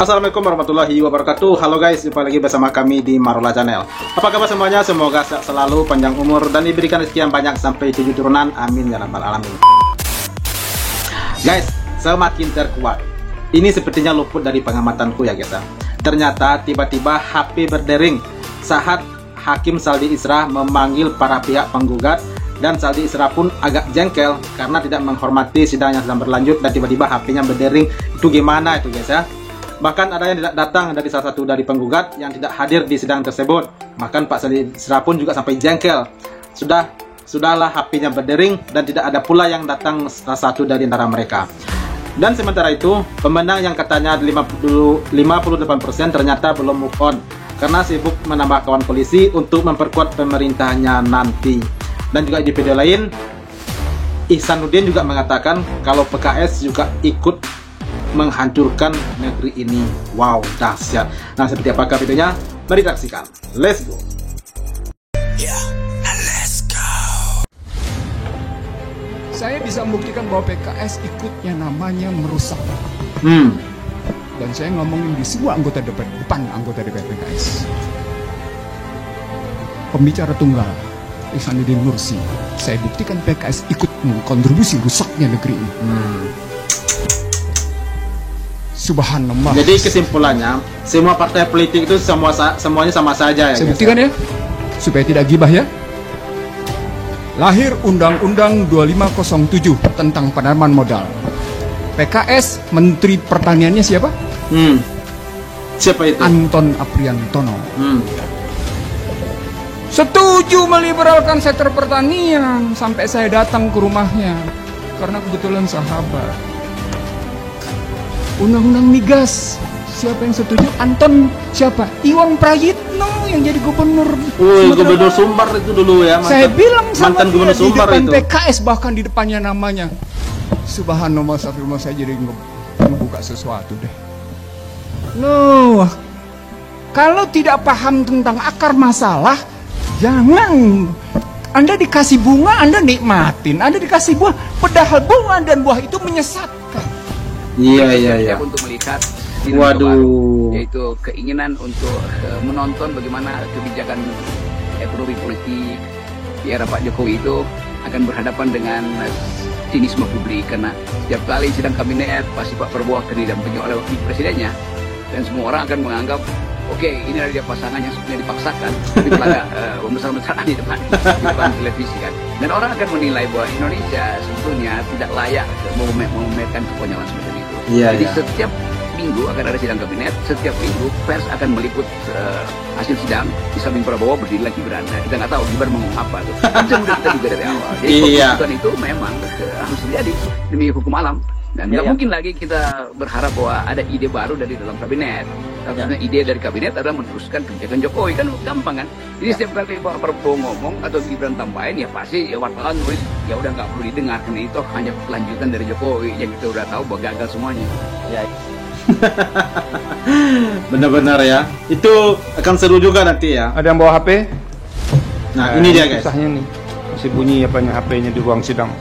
Assalamualaikum warahmatullahi wabarakatuh. Halo guys, jumpa lagi bersama kami di Marola Channel. Apa kabar semuanya? Semoga sehat selalu, panjang umur, dan diberikan rezeki yang banyak sampai 7 turunan. Amin ya rabbal alamin. Guys, semakin terkuat. Ini sepertinya luput dari pengamatanku ya guys. Ternyata tiba-tiba HP berdering saat Hakim Saldi Isra memanggil para pihak penggugat, dan Saldi Isra pun agak jengkel karena tidak menghormati sidang yang sedang berlanjut dan tiba-tiba HP-nya berdering. Itu gimana itu guys ya? Bahkan ada yang tidak datang dari salah satu dari penggugat yang tidak hadir di sidang tersebut. Bahkan Pak Saldi Isra pun juga sampai jengkel. Sudahlah HP-nya berdering dan tidak ada pula yang datang salah satu dari antara mereka. Dan sementara itu, pemenang yang katanya 58% ternyata belum move on karena sibuk menambah kawan polisi untuk memperkuat pemerintahnya nanti. Dan juga di video lain, Ihsanuddin juga mengatakan kalau PKS juga ikut menghancurkan negeri ini. Wow, dahsyat. Nah, seperti apakah videonya? Mari kita saksikan. Let's go. Let's go. Saya bisa membuktikan bahwa PKS ikut yang namanya merusak. Dan saya ngomongin di semua anggota depan anggota DPR PKS. Pembicara tunggal Ihsanuddin Nursi. Saya buktikan PKS ikut mengkontribusi rusaknya negeri ini. Subhanallah. Jadi kesimpulannya, semua partai politik itu semuanya sama saja ya. Saya buktikan ya, supaya tidak gibah ya. Lahir Undang-Undang 2507 tentang penanaman modal. PKS Menteri Pertaniannya siapa? Siapa itu? Anton Apriantono. Setuju meliberalkan sektor pertanian sampai saya datang ke rumahnya karena kebetulan sahabat. Undang-undang migas, siapa yang setuju? Anton siapa? Iwan Prayitno yang jadi gubernur. Gubernur Sumbar itu dulu ya. Saya bilang sama mantan gubernur dia Sumbar di depan itu. PKS bahkan di depannya namanya. Subhanallah, saya jadi ngebuka sesuatu deh. Loh, kalau tidak paham tentang akar masalah, jangan. Anda dikasih bunga, Anda nikmatin. Anda dikasih buah, padahal bunga dan buah itu menyesatkan. Iya. Untuk melihat yaitu keinginan untuk menonton bagaimana kebijakan ekonomi politik di era Pak Jokowi itu akan berhadapan dengan sinisme publik, karena setiap kali sidang kabinet pasti Pak Prabowo akan didampingi oleh wakil presidennya dan semua orang akan menganggap oke, ini adalah dia pasangan yang sebenarnya dipaksakan tapi telah membesar-besarkan di depan televisi kan, dan orang akan menilai bahwa Indonesia sebetulnya tidak layak memamerkan kekonyolan seperti itu. Jadi setiap minggu akan ada sidang kabinet, setiap minggu pers akan meliput hasil sidang, di samping Prabowo berdiri lagi beranda. Kita nggak tahu Gibran ngomong apa tuh. Kan sudah kita juga dari awal. Jadi keputusan itu memang harus terjadi demi hukum alam. Dan nggak mungkin lagi kita berharap bahwa ada ide baru dari dalam kabinet. Karena ide dari kabinet adalah meneruskan kebijakan Jokowi, kan gampang kan. Jadi setiap kali Pak Prabowo ngomong atau Gibran tambahin, ya pasti wartawan tulis ya udah nggak perlu didengar, karena itu hanya kelanjutan dari Jokowi yang kita udah tahu bahwa gagal semuanya. Benar-benar ya. Itu akan seru juga nanti ya. Ada yang bawa HP? Nah, ini dia guys. Susahnya nih. Masih bunyi apanya HP-nya di ruang sidang.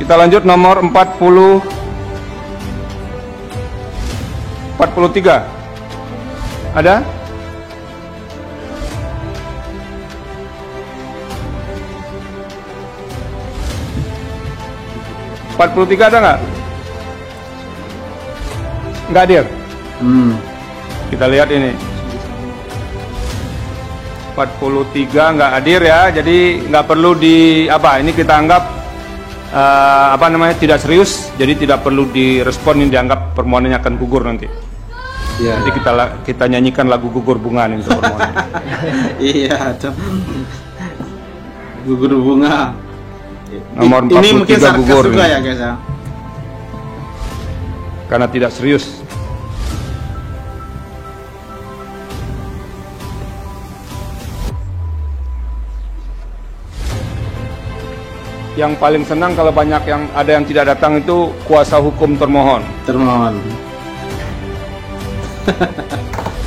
Kita lanjut nomor 43. Ada? ada nggak? Nggak hadir. Kita lihat ini. 43 nggak hadir ya, jadi nggak perlu ini kita anggap tidak serius, jadi tidak perlu direspon, ini dianggap permohonannya akan gugur nanti. Nanti kita nyanyikan lagu gugur bunga nih untuk permohonan. Iya, gugur bunga. Nomor 43 ini mungkin gugur juga ya guys ya. Karena tidak serius. Yang paling senang kalau banyak yang tidak datang itu kuasa hukum termohon.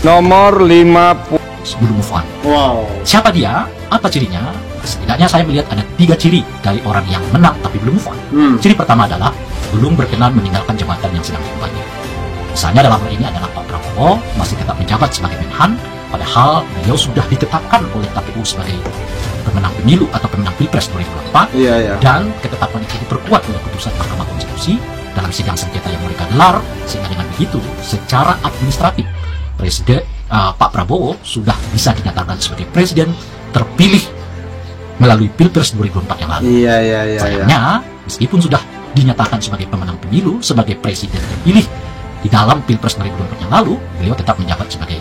Nomor 50. Sebelum move on. Wow. Siapa dia? Apa cirinya? Setidaknya saya melihat ada 3 ciri dari orang yang menang tapi belum move on. Ciri pertama adalah belum berkenan meninggalkan jabatan yang sedang diembannya. Misalnya dalam hal ini adalah Pak Prabowo masih tetap menjabat sebagai Menhan, padahal beliau sudah ditetapkan oleh KPU sebagai pemenang pemilu atau pemenang Pilpres 2024, dan ketetapan itu diperkuat oleh putusan Mahkamah Konstitusi dalam sidang sengketa yang mereka gelar, sehingga dengan begitu secara administratif Pak Prabowo sudah bisa dinyatakan sebagai presiden terpilih melalui Pilpres 2024 yang lalu. Sayangnya, meskipun sudah dinyatakan sebagai pemenang pemilu, sebagai presiden terpilih di dalam Pilpres 2024 yang lalu, beliau tetap menjabat sebagai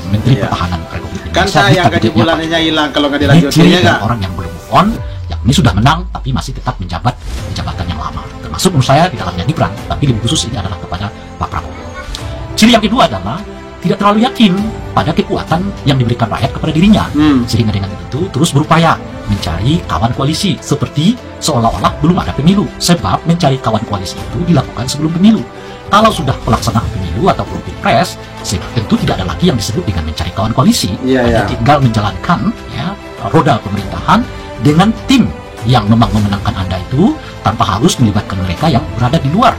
Menteri Pertahanan Republik Indonesia. Kan sayang gaji bulanannya hilang kalau nggak dilanjutin, ya nggak? Orang yang belum move on, yang ini sudah menang tapi masih tetap menjabat jabatan yang lama. Termasuk menurut saya di dalamnya Gibran, tapi lebih khusus ini adalah kepada Pak Prabowo. Ciri yang kedua adalah tidak terlalu yakin pada kekuatan yang diberikan rakyat kepada dirinya, sehingga dengan itu terus berupaya mencari kawan koalisi, seperti seolah-olah belum ada pemilu, sebab mencari kawan koalisi itu dilakukan sebelum pemilu. Kalau sudah pelaksanaan pemilu atau Pilpres, tentu tidak ada lagi yang disebut dengan mencari kawan koalisi. Hanya tinggal menjalankan roda pemerintahan dengan tim yang memang memenangkan Anda itu, tanpa harus melibatkan mereka yang berada di luar,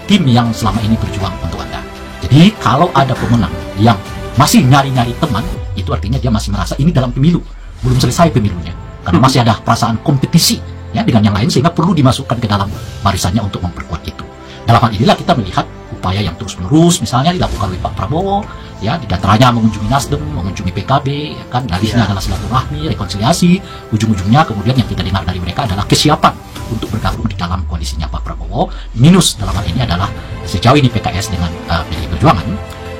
tim yang selama ini berjuang untuk Anda. Jadi kalau ada pemenang yang masih nyari-nyari teman, itu artinya dia masih merasa ini dalam pemilu, belum selesai pemilunya, karena masih ada perasaan kompetisi dengan yang lain, sehingga perlu dimasukkan ke dalam barisannya untuk memperkuat itu. Dalam hal inilah kita melihat upaya yang terus-menerus misalnya dilakukan oleh Pak Prabowo, di antaranya mengunjungi Nasdem, mengunjungi PKB, dalihnya adalah silaturahmi, rekonsiliasi, ujung-ujungnya kemudian yang kita dengar dari mereka adalah kesiapan untuk bergabung di dalam koalisinya Pak Prabowo. Minus dalam hal ini adalah sejauh ini PKS dengan PDI Perjuangan,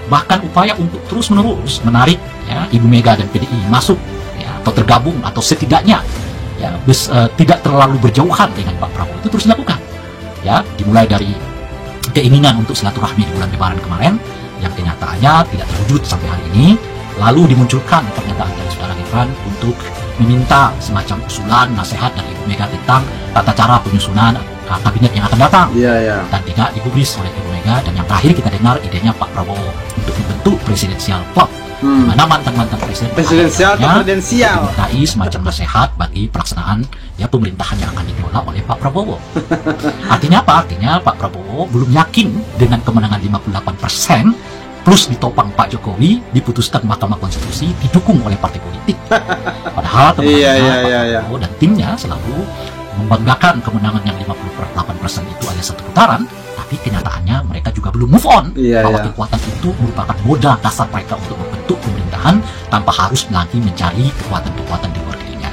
bahkan upaya untuk terus-menerus menarik Ibu Mega dan PDI masuk atau tergabung, atau setidaknya tidak terlalu berjauhan dengan Pak Prabowo, itu terus dilakukan. Dimulai dari keinginan untuk silaturahmi di bulan Lebaran kemarin yang kenyataannya tidak terwujud sampai hari ini, lalu dimunculkan pernyataan dari saudara Gibran untuk meminta semacam usulan nasihat dari Ibu Mega tentang tata cara penyusunan kabinet yang akan datang, dan tidak digubris oleh Ibu Mega. Dan yang terakhir kita dengar idenya Pak Prabowo untuk membentuk presidensial club, mana mantan-mantan presidensial dimintai semacam nasihat bagi pelaksanaan pemerintahan yang akan dikelola oleh Pak Prabowo. Artinya apa? Artinya Pak Prabowo belum yakin dengan kemenangan 58% plus ditopang Pak Jokowi, diputuskan Mahkamah Konstitusi, didukung oleh partai politik. Padahal kemenangannya Pak Prabowo dan timnya selalu membanggakan kemenangan yang 58% itu hanya satu putaran, tapi kenyataannya mereka juga belum move on bahwa kekuatan itu merupakan modal dasar mereka untuk membentuk pemerintahan tanpa harus lagi mencari kekuatan-kekuatan di luar dirinya.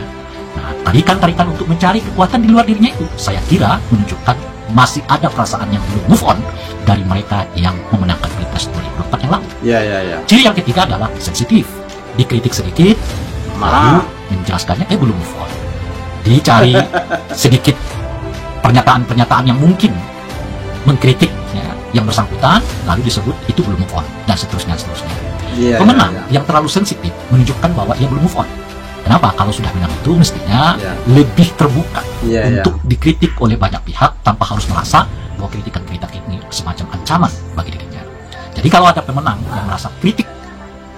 Nah, tarikan-tarikan untuk mencari kekuatan di luar dirinya itu saya kira menunjukkan masih ada perasaan yang belum move on dari mereka yang memenangkan Pilpres 2024 yang lalu. Ciri yang ketiga adalah sensitif, dikritik sedikit lalu menjelaskannya belum move on. Dicari sedikit pernyataan-pernyataan yang mungkin mengkritik yang bersangkutan, lalu disebut itu belum move on, dan seterusnya. Pemenang yang terlalu sensitif menunjukkan bahwa ia belum move on. Kenapa? Kalau sudah menang itu mestinya lebih terbuka untuk dikritik oleh banyak pihak tanpa harus merasa bahwa kritikan-kritik ini semacam ancaman bagi dirinya. Jadi kalau ada pemenang yang merasa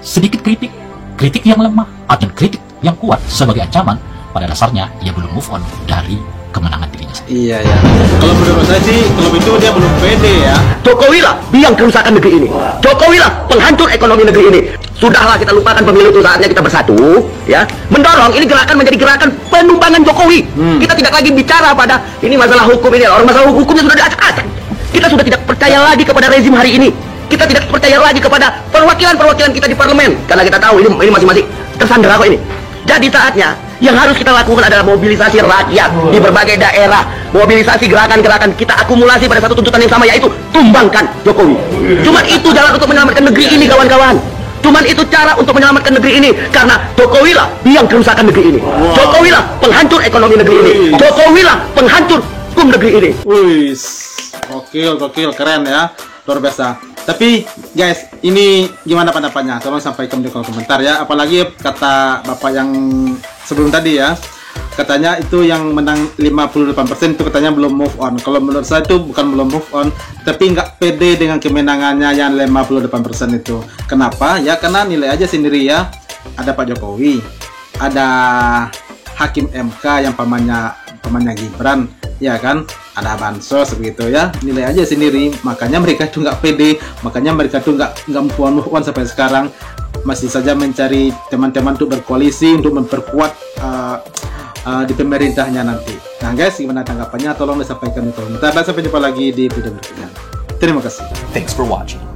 sedikit kritik yang lemah atau kritik yang kuat sebagai ancaman, pada dasarnya ia belum move on dari kemenangan dirinya sendiri. Kalau menurut saya sih, kalau itu dia belum pede ya. Jokowi lah biang kerusakan negeri ini. Jokowi lah penghancur ekonomi negeri ini. Sudahlah kita lupakan pemilu itu, saatnya kita bersatu, mendorong ini gerakan menjadi gerakan penumpangan Jokowi. Kita tidak lagi bicara pada ini masalah hukum ini. Orang masalah hukumnya sudah diacak-acak. Kita sudah tidak percaya lagi kepada rezim hari ini. Kita tidak percaya lagi kepada perwakilan-perwakilan kita di parlemen, karena kita tahu ini masing-masing tersandera kok ini. Jadi saatnya yang harus kita lakukan adalah mobilisasi rakyat di berbagai daerah, mobilisasi gerakan-gerakan, kita akumulasi pada satu tuntutan yang sama, yaitu tumbangkan Jokowi. Cuman itu jalan untuk menyelamatkan negeri ini, kawan-kawan. Cuman itu cara untuk menyelamatkan negeri ini, karena Jokowi lah biang kerusakan negeri ini. Jokowi lah penghancur ekonomi negeri ini. Jokowi lah penghancur hukum negeri ini. Gokil, keren ya, luar biasa. Tapi guys, ini gimana pendapatnya? Tolong sampaikan di kolom komentar ya. Apalagi kata Bapak yang sebelum tadi ya, katanya itu yang menang 58% itu katanya belum move on. Kalau menurut saya itu bukan belum move on, tapi nggak pede dengan kemenangannya yang 58% itu. Kenapa? Ya karena nilai aja sendiri ya. Ada Pak Jokowi, ada Hakim MK yang pamannya Gibran, ya kan? ada bansos begitu ya, nilai aja sendiri. Makanya mereka itu nggak pede, makanya mereka tuh nggak move on sampai sekarang, masih saja mencari teman-teman untuk berkoalisi untuk memperkuat di pemerintahnya nanti. Nah guys, gimana tanggapannya? Tolong disampaikan di komentar, dan sampai jumpa lagi di video berikutnya. Terima kasih. Thanks for watching.